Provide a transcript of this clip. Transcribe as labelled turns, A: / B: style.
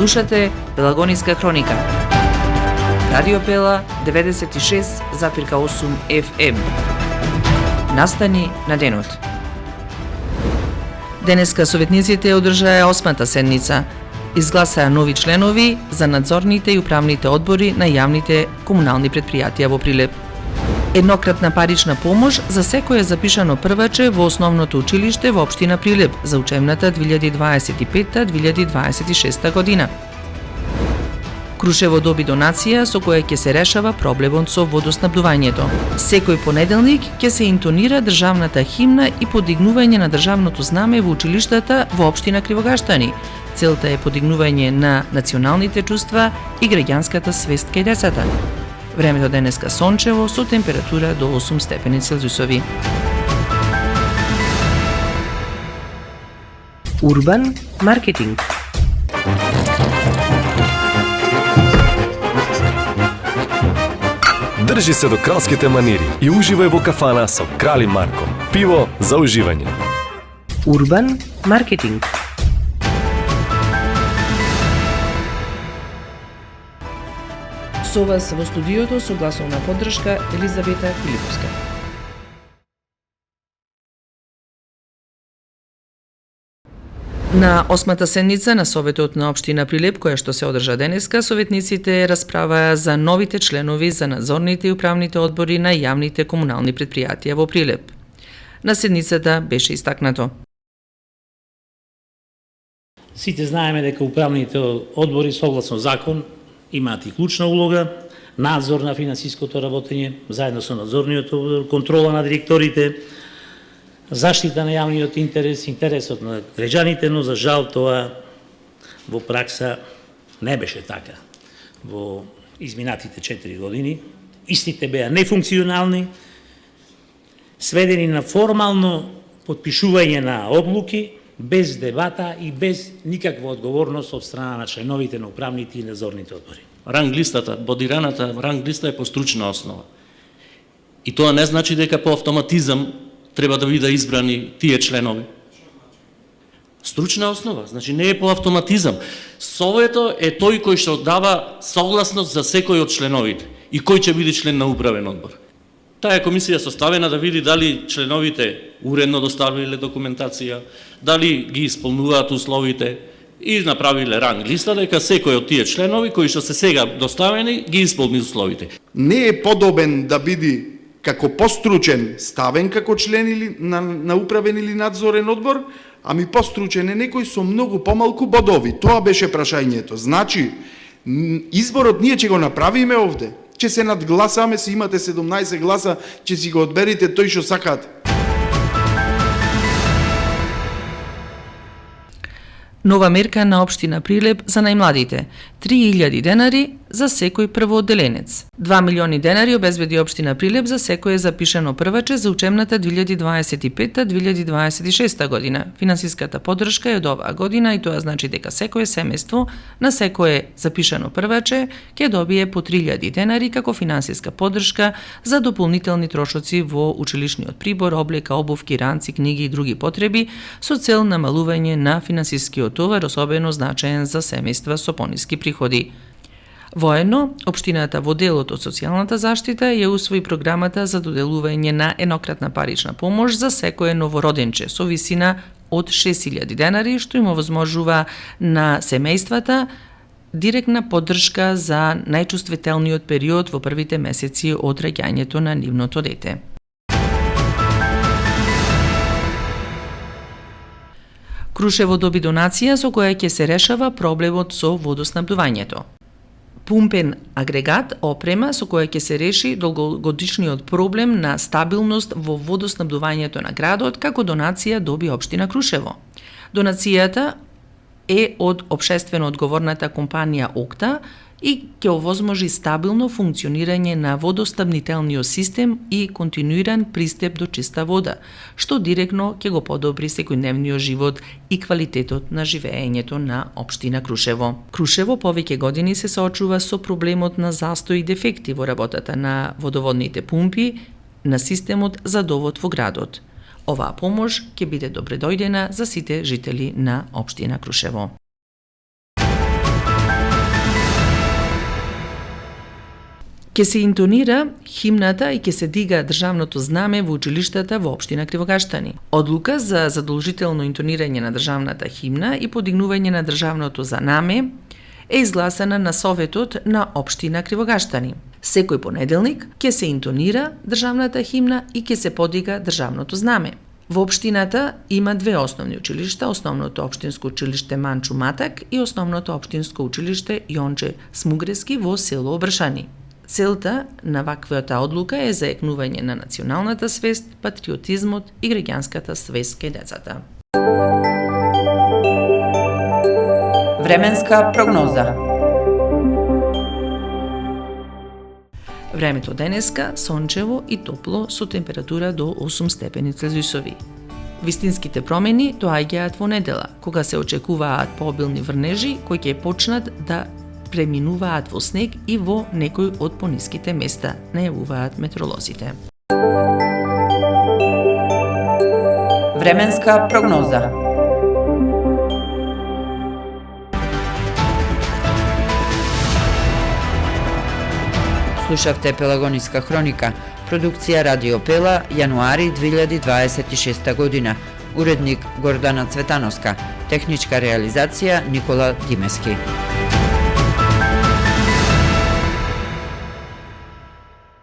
A: Слушате Пелагониска хроника. Радио Пела 96,8 FM. Настани на денот. Денеска советниците одржаа 8-та седница. Изгласаа нови членови за надзорните и управните одбори на јавните комунални предпријатија во Прилеп. Еднократна парична помош за секое запишано прваче во основното училиште во општина Прилеп за учебната 2025-2026 година. Крушево доби донација со која ќе се решава проблемот со водоснабдувањето. Секој понеделник ќе се интонира државната химна и подигнување на државното знаме во училиштата во општина Кривогаштани. Целта е подигнување на националните чувства и граѓанската свест кај децата. Времето денеска сончево со температура до 8 степени Целзиусови.
B: Урбан маркетинг.
C: Држи се до кралските манири и уживај во кафана со Крали Марко. Пиво за уживање.
B: Урбан маркетинг.
A: Со вас во студиото со гласовна поддршка Елизабета Филиповска. На 8-та седница на Советот на општина Прилеп, која што се одржа денеска, советниците расправаа за новите членови за надзорните и управните одбори на јавните комунални предпријатија во Прилеп. На седницата беше истакнато:
D: Сите знаеме дека управните одбори согласно закон имаат и клучна улога, надзор на финансиското работење, заедно со надзорниот одбор, контрола на директорите, заштита на јавниот интерес, интересот на граѓаните, но за жал тоа во пракса не беше така. Во изминатите 4 години истите беа нефункционални, сведени на формално потпишување на одлуки, без дебата и без никаква одговорност од страна на членовите на управните и надзорните одбори.
E: Ранглистата, бодираната ранглиста е по стручна основа. И тоа не значи дека по автоматизам треба да биде избрани тие членови. Стручна основа, значи не е по автоматизам. Советот е тој кој што дава согласност за секој од членовите и кој ќе биде член на управен одбор. Таа комисија составена да види дали членовите уредно доставиле документација, дали ги исполнуваат условите и направиле ранг листа дека секој од тие членови кои што се сега доставени ги исполни условите.
F: Не е подобен да биде како постручен ставен како член или на управен или надзорен одбор, ами постручен е некој со многу помалку бодови. Тоа беше прашањето. Значи, изборот ние ќе го направиме овде. Ќе се надгласаме, си имате 17 гласа, ќе си го одберите тој што сакате.
A: Нова мерка на општина Прилеп за најмладите. 3000 денари за секој првоодделенец. 2 милиони денари обезбеди општина Прилеп за секое запишано прваче за учебната 2025-2026 година. Финансиската поддршка е од оваа година и тоа значи дека секое семејство на секое запишано прваче ќе добие по 3000 денари како финансиска поддршка за дополнителни трошоци во училишниот прибор, облека, обувки, ранци, книги и други потреби со цел намалување на финансискиот товар, особено значаен за семејства со пониски приходи. Воедно, општината во делот од социјалната заштита ја усвои програмата за доделување на еднократна парична помош за секое новороденче со висина од 6000 денари, што им овозможува на семејствата директна поддршка за најчувствителниот период во првите месеци од раѓањето на нивното дете. Крушево доби донација со која ќе се решава проблемот со водоснабдувањето. Пумпен агрегат, опрема со која ќе се реши долгогодишниот проблем на стабилност во водоснабдувањето на градот, како донација доби општина Крушево. Донацијата е од општествено одговорната компанија ОКТА и ќе овозможи стабилно функционирање на водоснабдителниот систем и континуиран пристап до чиста вода, што директно ќе го подобри секојдневниот живот и квалитетот на живеењето на општина Крушево. Крушево повеќе години се соочува со проблемот на застој и дефекти во работата на водоводните пумпи на системот за довод во градот. Оваа помош ќе биде добредојдена за сите жители на општина Крушево. Ке се интонира химната и ке се дига државното знаме во училиштата во општина Кривогаштани. Одлука за задолжително интонирање на државната химна и подигнување на државното знаме е изгласана на Советот на општина Кривогаштани. Секој понеделник ќе се интонира државната химна и ќе се подига државното знаме. Во општината има две основни училишта, основното општинско училиште Манчу Матак и основното општинско училиште Јонче Смугрески во село Обршани. Целта на ваквата одлука е заекнување на националната свест, патриотизмот и граѓанската свест кај децата.
G: Временска прогноза.
A: Времето денеска сончево и топло со температура до 8 степени Целзиусови. Вистинските промени доаѓаат во недела, кога се очекуваат пообилни врнежи кои ќе почнат да преминуваат во снег и во некои од пониските места, најавуваат метеоролозите.
G: Временска прогноза. Слушавте Пелагониска хроника, продукција Радио Пела, јануари 2026 година. Уредник Гордана Цветановска, техничка реализација Никола Димески.